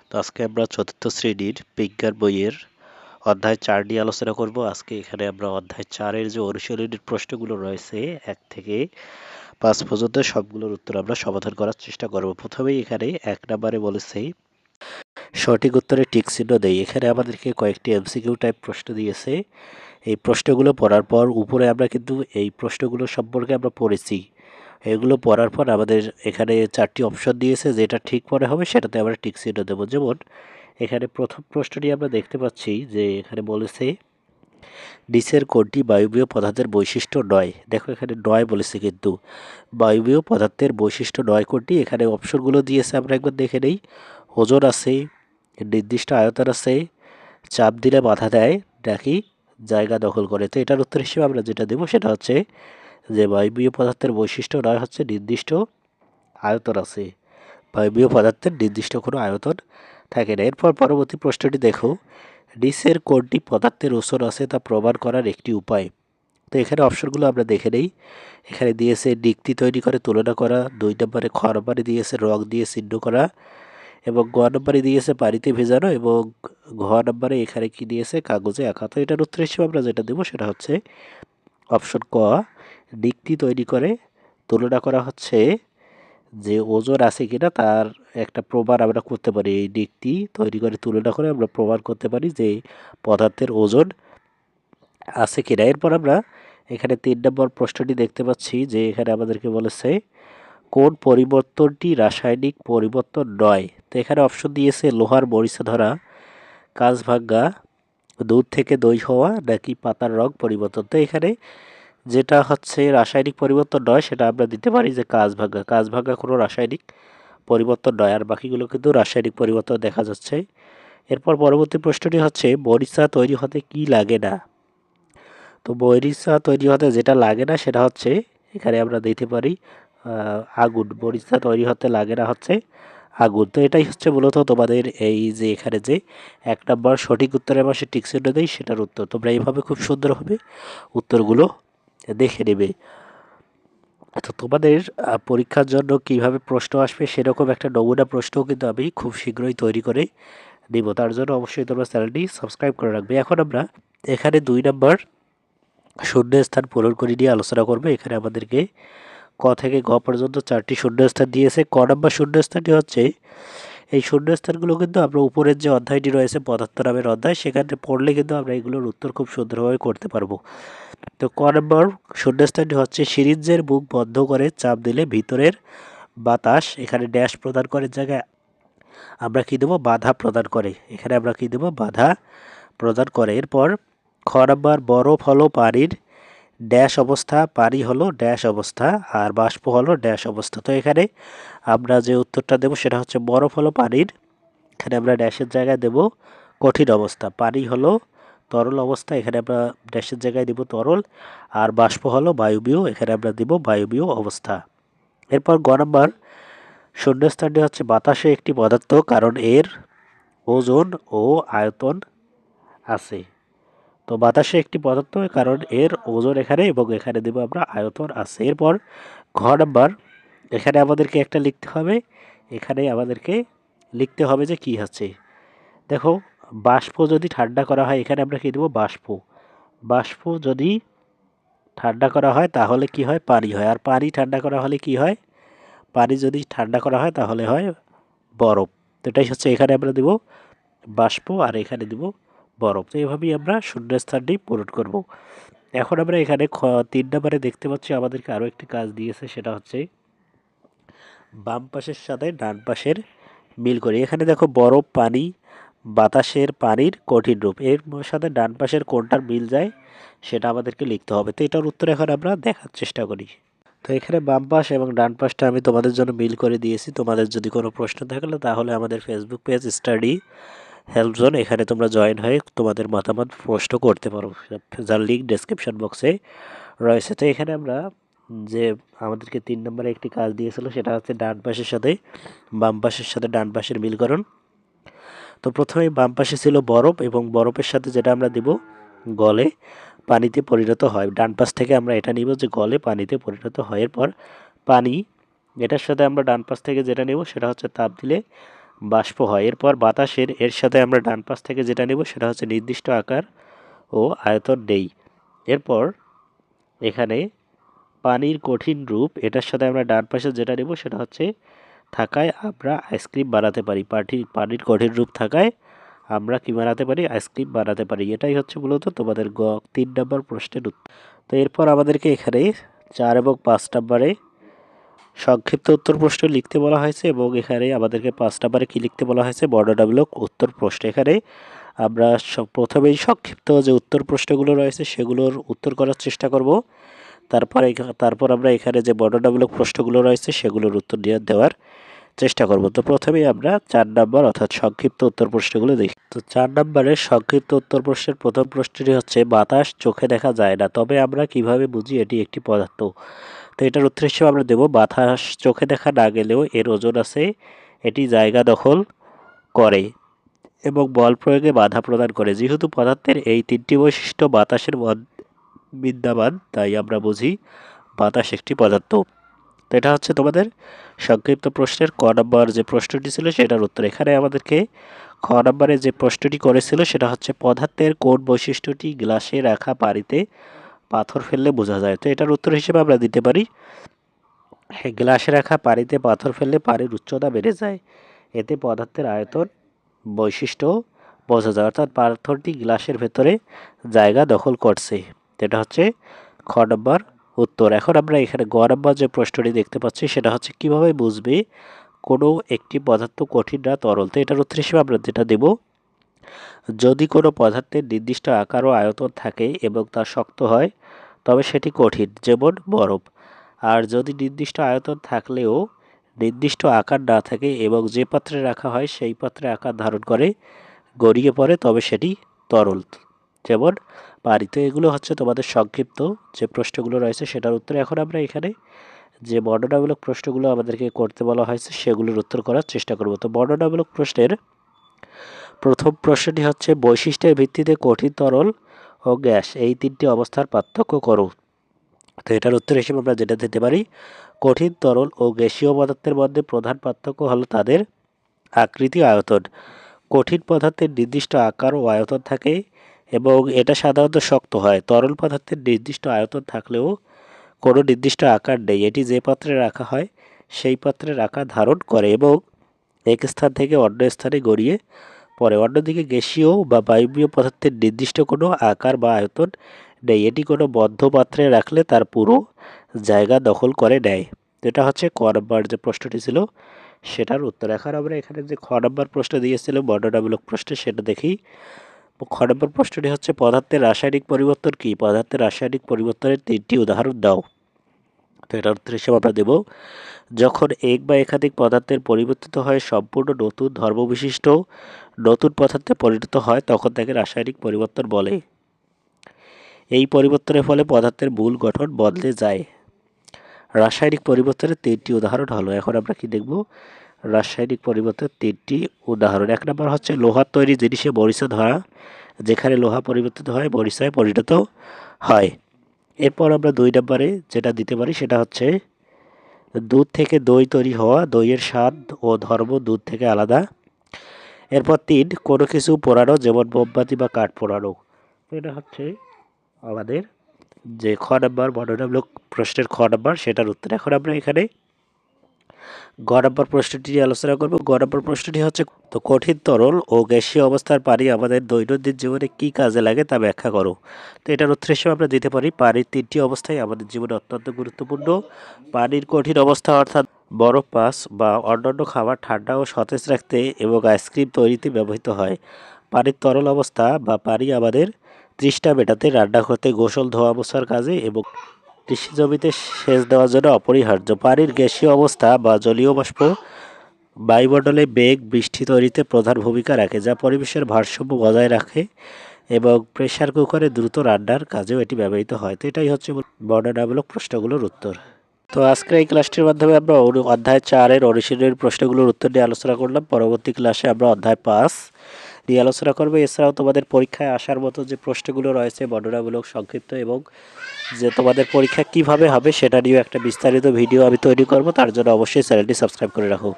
তো আজকে আমরা চতুর্থ শ্রেণীর বিজ্ঞান বইয়ের অধ্যায় 4 নিয়ে আলোচনা করব। আজকে এখানে আমরা অধ্যায় 4-এর যে অনুশীলনীর প্রশ্নগুলো রয়েছে 1 থেকে 5 পর্যন্ত সবগুলোর উত্তর আমরা সমাধান করার চেষ্টা করব। প্রথমেই এখানে 1 নম্বরে বলেছে সঠিক উত্তরে টিক চিহ্ন দেই। এখানে আমাদেরকে কয়েকটি এমসিকিউ টাইপ প্রশ্ন দিয়েছে। এই প্রশ্নগুলো পড়ার পর উপরে আমরা কিন্তু এই প্রশ্নগুলো সম্পর্কে আমরা পড়েছি। এগুলো পড়ার পর আমাদের এখানে 4টি অপশন দিয়েছে, যেটা ঠিক মনে হবে সেটাতে আমরা টিক চিহ্ন দেবো। যেমন এখানে প্রথম প্রশ্নটি আমরা দেখতে পাচ্ছি যে এখানে বলেছে নিচের কোনটি বায়বীয় পদার্থের বৈশিষ্ট্য নয়। দেখো এখানে নয় বলেছে, কিন্তু বায়বীয় পদার্থের বৈশিষ্ট্য নয় কোনটি। এখানে অপশনগুলো দিয়েছে, আমরা একবার দেখে নেই। ওজন আছে, নির্দিষ্ট আয়তন আছে, চাপ দিলে বাধা দেয়, নাকি জায়গা দখল করে। তো এটার উত্তর হিসেবে আমরা যেটা দেবো সেটা হচ্ছে যে বায়বীয় পদার্থের বৈশিষ্ট্য নয় হচ্ছে নির্দিষ্ট আয়তন আছে। বায়বীয় পদার্থের নির্দিষ্ট কোনো আয়তন থাকে না। এরপর পরবর্তী প্রশ্নটি দেখো, নিচের কোনটি পদার্থের ওজন আছে তা প্রমাণ করার একটি উপায়। তো এখানে অপশনগুলো আমরা দেখে নেই। এখানে দিয়েছে ডিক্তি তৈরি করে তুলনা করা, 2 নম্বরে খ নম্বরে দিয়েছে রং দিয়ে চিহ্ন করা, এবং গ নম্বরে দিয়েছে পানিতে ভেজানো, এবং ঘ নম্বরে এখানে কি দিয়েছে কাগজে আঁকা। তো এটার উত্তর হিসেবে আমরা যেটা দেবো সেটা হচ্ছে অপশন ক, ডিক্তি তৈরি করে তুলনা করা হচ্ছে যে ওজন আছে কিনা তার একটা প্রমাণ আমরা করতে পারি। এই দিকটি তৈরি করে তুলনা করে আমরা প্রমাণ করতে পারি যে পদার্থের ওজন আছে কিনা। এরপর আমরা এখানে 3 নম্বর প্রশ্নটি দেখতে পাচ্ছি যে এখানে আমাদেরকে বলেছে কোন পরিবর্তনটি রাসায়নিক পরিবর্তন নয়। তো এখানে অপশন দিয়েছে লোহার মরিচা ধরা, কাঁচ ভাঙা, দুধ থেকে দই হওয়া, নাকি পাতার রং পরিবর্তন। তো এখানে যেটা হচ্ছে রাসায়নিক পরিবর্তন নয় সেটা আমরা দিতে পারি যে কাঁচ ভাঙা। কাঁচ ভাঙা কোনো রাসায়নিক পরিবর্তন নয়, আর বাকিগুলো কিন্তু রাসায়নিক পরিবর্তন দেখা যাচ্ছে। এরপর পরবর্তী প্রশ্নটি হচ্ছে মরিচা তৈরি হতে কি লাগে না। তো মরিচা তৈরি হতে যেটা লাগে না সেটা হচ্ছে এখানে আমরা দিতে পারি আগুন। মরিচা তৈরি হতে লাগে না হচ্ছে আগুন। তো এটাই হচ্ছে মূলত তোমাদের এই যে এখানে যে 1 নম্বর সঠিক উত্তরের পাশে টিক চিহ্ন দেই সেটার উত্তর। তোমরা এইভাবে খুব সুন্দরভাবে উত্তরগুলো দেখে নেবে। তো তোমাদের পরীক্ষার জন্য কিভাবে প্রশ্ন আসবে সেরকম একটা নমুনা প্রশ্নও কিন্তু আমি খুব শীঘ্রই তৈরি করে দিব। তার জন্য অবশ্যই তোমরা চ্যানেলটি সাবস্ক্রাইব করে রাখবে। এখন আমরা এখানে 2 নম্বর শূন্যস্থান পূরণ করে নিয়ে আলোচনা করবো। এখানে আমাদেরকে ক থেকে গ পর্যন্ত 4টি শূন্যস্থান দিয়েছে। ক নম্বর শূন্যস্থানটি হচ্ছে এই শূন্যস্থানগুলো কিন্তু আমরা উপরের যে অধ্যায়টি রয়েছে পদার্থ নামের অধ্যায়, সেখানে পড়লে কিন্তু আমরা এগুলোর উত্তর খুব সুন্দরভাবে করতে পারবো। তো ক নম্বর শূন্যস্থানটি হচ্ছে সিরিঞ্জের মুখ বন্ধ করে চাপ দিলে ভিতরের বাতাস এখানে ড্যাশ প্রদান করে জায়গায় আমরা কী দেবো বাধা প্রদান করে। এখানে আমরা কী দেবো বাধা প্রদান করে। এরপর খ নম্বর বরফ হলো পানির ড্যাশ অবস্থা, পানি হলো ড্যাশ অবস্থা, আর বাষ্প হলো ড্যাশ অবস্থা। তো এখানে আমরা যে উত্তরটা দেবো সেটা হচ্ছে বরফ হলো পানির, এখানে আমরা ড্যাশের জায়গায় দেব কঠিন অবস্থা। পানি হলো তরল অবস্থা, এখানে আমরা ড্যাশের জায়গায় দেব তরল, আর বাষ্প হলো বায়বীয়, এখানে আমরা দেব বায়বীয় অবস্থা। এরপর গ নম্বর শূন্যস্থানটি হচ্ছে বাতাসে একটি পদার্থ কারণ এর ওজন ও আয়তন আছে। তো বাতাসে একটি পদার্থ কারণ এর ওজন এখানে এবং এখানে দেব আমরা আয়তন আছে। এরপর ঘ নম্বর এখানে আমাদেরকে একটা লিখতে হবে, এখানে আমাদেরকে লিখতে হবে যে কি হচ্ছে। দেখো বাষ্প যদি ঠান্ডা করা হয়, এখানে আমরা কী দেবো বাষ্প। বাষ্প যদি ঠান্ডা করা হয় তাহলে কি হয় পানি হয়, আর পানি ঠান্ডা করা হলে কি হয়, পানি যদি ঠান্ডা করা হয় তাহলে হয় বরফ। তো এটাই হচ্ছে এখানে আমরা দেব বাষ্প আর এখানে দেব বরফ। তো এভাবেই আমরা শূন্যস্থানটি পূরণ করব। এখন আমরা এখানে 3 নম্বরে দেখতে পাচ্ছি আমাদেরকে আরও একটি কাজ দিয়েছে, সেটা হচ্ছে বাম পাশের সাথে ডান পাশের মিল করি। এখানে দেখো বরফ পানি বাতাসের পানির কঠিন রূপ, এর সাথে ডান পাশের কোনটার মিল যায় সেটা আমাদেরকে লিখতে হবে। তো এটার উত্তর এখন আমরা দেখার চেষ্টা করি। তো এখানে বাম পাশ এবং ডান পাশটা আমি তোমাদের জন্য মিল করে দিয়েছি। তোমাদের যদি কোনো প্রশ্ন থাকলে তাহলে আমাদের Facebook page study help zone, এখানে তোমরা জয়েন হয়ে তোমাদের মতামত প্রশ্ন করতে পারো, যার লিঙ্ক ডেসক্রিপশন বক্সে রয়েছে। তো এখানে আমরা যে আমাদেরকে 3 নম্বরে একটি কাজ দিয়েছিল সেটা হচ্ছে ডান পাশের সাথে বাম পাশের সাথে ডান পাশের মিলকরণ। তো প্রথমে বাম পাশে ছিল বরফ, এবং বরফের সাথে যেটা আমরা দিব গলে পানিতে পরিণত হয়। ডান পাশ থেকে আমরা এটা নিব যে গলে পানিতে পরিণত হয়। এরপর পানি, এটার সাথে আমরা ডান পাশ থেকে যেটা নেব সেটা হচ্ছে তাপ দিলে বাষ্প হয়। এরপর বাতাসের এর সাথে আমরা ডান পাশ থেকে যেটা নেব সেটা হচ্ছে নির্দিষ্ট আকার ও আয়তন নেই। এরপর এখানে পানির কঠিন রূপ, এটার সাথে আমরা ডান পাশে যেটা নেব সেটা হচ্ছে থাকায় আমরা আইসক্রিম বানাতে পারি। পানির কঠিন রূপ থাকায় আমরা কি বানাতে পারি? আইসক্রিম বানাতে পারি। এটাই হচ্ছে মূলত তোমাদের 3 নম্বর প্রশ্নের উত্তর। তো এরপর আমাদেরকে এখানে 4 এবং 5 নম্বরে সংক্ষিপ্ত উত্তর প্রশ্ন লিখতে বলা হয়েছে এবং এখানে আমাদেরকে 5 নম্বরে কি লিখতে বলা হয়েছে? বর্ণনামূলক উত্তর প্রশ্ন। এখানে আমরা প্রথমেই সংক্ষিপ্ত যে উত্তর প্রশ্নগুলো রয়েছে সেগুলোর উত্তর করার চেষ্টা করব। তারপর আমরা এখানে যে বর্ণনামূলক প্রশ্নগুলো রয়েছে সেগুলোর উত্তর দেওয়ার চেষ্টা করব। তো প্রথমেই আমরা 4 নম্বর অর্থাৎ সংক্ষিপ্ত উত্তর প্রশ্নগুলো দেখি। তো 4 নম্বরের সংক্ষিপ্ত উত্তর প্রশ্নের প্রথম প্রশ্নটি হচ্ছে বাতাস চোখে দেখা যায় না, তবে আমরা কিভাবে বুঝি এটি একটি পদার্থ? তো এটার উত্তর হিসেবে আমরা দেব বাতাস চোখে দেখা না গেলেও এর ওজন আছে, এটি জায়গা দখল করে এবং বল প্রয়োগে বাধা প্রদান করে। যেহেতু পদার্থের এই 3টি বৈশিষ্ট্য বাতাসের বিদ্যমান, তাই আমরা বুঝি বাতাস একটি পদার্থ। তো এটা হচ্ছে তোমাদের সংক্ষিপ্ত প্রশ্নের ক নম্বর যে প্রশ্নটি ছিল সেটার উত্তর। এখানে আমাদেরকে খ নম্বরে যে প্রশ্নটি করেছিল সেটা হচ্ছে পদার্থের কোন বৈশিষ্ট্যটি গ্লাসে রাখা পানিতে পাথর ফেললে বোঝা যায়? তো এটার উত্তর হিসেবে আমরা দিতে পারি গ্লাসে রাখা পানিতে পাথর ফেললে পানির উচ্চতা বেড়ে যায়, এতে পদার্থের আয়তন বৈশিষ্ট্য বোঝা যায়, অর্থাৎ পাথরটি গ্লাসের ভেতরে জায়গা দখল করছে। এটা হচ্ছে খ নম্বর উত্তর। এখন আমরা এখানে গ নম্বর যে প্রশ্নটি দেখতে পাচ্ছি সেটা হচ্ছে কিভাবে বুঝবে কোনো একটি পদার্থ কঠিন না তরল? তো এটার উত্তর হিসেবে আমরা যেটা দেব, যদি কোনো পদার্থের নির্দিষ্ট আকার ও আয়তন থাকে এবং তা শক্ত হয় তবে সেটি কঠিন, যেমন বরফ। আর যদি নির্দিষ্ট আয়তন থাকলেও নির্দিষ্ট আকার না থাকে এবং যে পাত্রে রাখা হয় সেই পাত্রে আকার ধারণ করে গড়িয়ে পড়ে তবে সেটি তরল, যেমন পানি। তো এগুলো হচ্ছে তোমাদের সংক্ষিপ্ত যে প্রশ্নগুলো রয়েছে সেটার উত্তর। এখন আমরা এখানে যে বর্ণনামূলক প্রশ্নগুলো আমাদেরকে করতে বলা হয়েছে সেগুলোর উত্তর করার চেষ্টা করব। তো বর্ণনামূলক প্রশ্নের প্রথম প্রশ্নটি হচ্ছে বৈশিষ্ট্যের ভিত্তিতে কঠিন, তরল ও গ্যাস এই 3টি অবস্থার পার্থক্য করো। তো এটার উত্তর হিসেবে আমরা যেটা দিতে পারি কঠিন, তরল ও গ্যাসীয় পদার্থের মধ্যে প্রধান পার্থক্য হলো তাদের আকৃতি, আয়তন। কঠিন পদার্থের নির্দিষ্ট আকার ও আয়তন থাকে এবং এটা সাধারণত শক্ত হয়। তরল পদার্থের নির্দিষ্ট আয়তন থাকলেও কোনো নির্দিষ্ট আকার নেই, এটি যে পাত্রে রাখা হয় সেই পাত্রের আকার ধারণ করে এবং এক স্থান থেকে অন্য স্থানে গড়িয়ে পড়ে। অন্যদিকে গ্যাসীয় বা বায়বীয় পদার্থের নির্দিষ্ট কোনো আকার বা আয়তন নেই, এটি কোনো বদ্ধ পাত্রে রাখলে তার পুরো জায়গা দখল করে নেয়। এটা হচ্ছে ক নম্বর যে প্রশ্নটি ছিল সেটার উত্তর। এখন আমরা এখানে যে খ নম্বর প্রশ্ন দিয়েছিল বর্ণনামূলক প্রশ্ন সেটা দেখি। খ নম্বর প্রশ্নটি হচ্ছে পদার্থের রাসায়নিক পরিবর্তন কি? পদার্থের রাসায়নিক পরিবর্তনের 3টি উদাহরণ দাও। তো এটার উত্তর হিসেবে আমরা দেব যখন এক বা একাধিক পদার্থের পরিবর্তিত হয় সম্পূর্ণ নতুন ধর্মবিশিষ্ট নতুন পদার্থে পরিণত হয় তখন তাকে রাসায়নিক পরিবর্তন বলে। এই পরিবর্তনের ফলে পদার্থের মূল গঠন বদলে যায়। রাসায়নিক পরিবর্তনের 3টি উদাহরণ হলো, এখন আমরা কি দেখব রাসায়নিক পরিবর্তনের 3টি উদাহরণ। এক নম্বর হচ্ছে লোহার তৈরি জিনিসে মরিচা ধরা, যেখানে লোহা পরিবর্তিত হয় মরিচায় পরিণত হয়। এরপর আমরা 2 নম্বরে যেটা দিতে পারি সেটা হচ্ছে দুধ থেকে দই তৈরি হওয়া, দইয়ের স্বাদ ও ধর্ম দুধ থেকে আলাদা। এরপর 3 কোনো কিছু পোড়ানো, যেমন মোমবাতি বা কাঠ পোড়ানো। এটা হচ্ছে আমাদের যে খ নম্বর বর্ণনামূলক প্রশ্নের খ নম্বর সেটার উত্তর। এখন আমরা এখানে গ নম্বর প্রশ্নটি নিয়ে আলোচনা করব। গ নম্বর প্রশ্নটি হচ্ছে তো কঠিন, তরল ও গ্যাসীয় অবস্থার পানি আমাদের দৈনন্দিন জীবনে কি কাজে লাগে তা ব্যাখ্যা করো। তো এটার উত্তর হিসেবে আমরা দিতে পারি পানির 3টি অবস্থাই আমাদের জীবনে অত্যন্ত গুরুত্বপূর্ণ। পানির কঠিন অবস্থা অর্থাৎ বরফ, মাছ বা অন্যান্য খাবার ঠান্ডা ও সতেজ রাখতে এবং আইসক্রিম তৈরিতে ব্যবহৃত হয়। পানির তরল অবস্থা বা পানি আমাদের তৃষ্ণা মেটাতে, রান্না করতে, গোসল, ধোয়া মোছার কাজে এবং কৃষি জমিতে সেচ দেওয়ার জন্য অপরিহার্য। পানির গ্যাসীয় অবস্থা বা জলীয় বাষ্প বায়ুমণ্ডলে মেঘ, বৃষ্টি তৈরিতে প্রধান ভূমিকা রাখে, যা পরিবেশের ভারসাম্য বজায় রাখে এবং প্রেসার কুকারে দ্রুত রান্নার কাজেও এটি ব্যবহৃত হয়। তো এটাই হচ্ছে বর্ণনামূলক প্রশ্নগুলোর উত্তর। তো আজকের এই ক্লাসটির মাধ্যমে আমরা অধ্যায় 4-এর অনুশীলনের প্রশ্নগুলোর উত্তর নিয়ে আলোচনা করলাম। পরবর্তী ক্লাসে আমরা অধ্যায় 5 নিয়ে আলোচনা করবো। এছাড়াও তোমাদের পরীক্ষায় আসার মতো যে প্রশ্নগুলো রয়েছে বর্ণনামূলক, সংক্ষিপ্ত এবং যে তোমাদের পরীক্ষা কিভাবে হবে সেটা নিয়েও একটা বিস্তারিত ভিডিও আমি তৈরি করব। তার জন্য অবশ্যই চ্যানেলটি সাবস্ক্রাইব করে রাখো।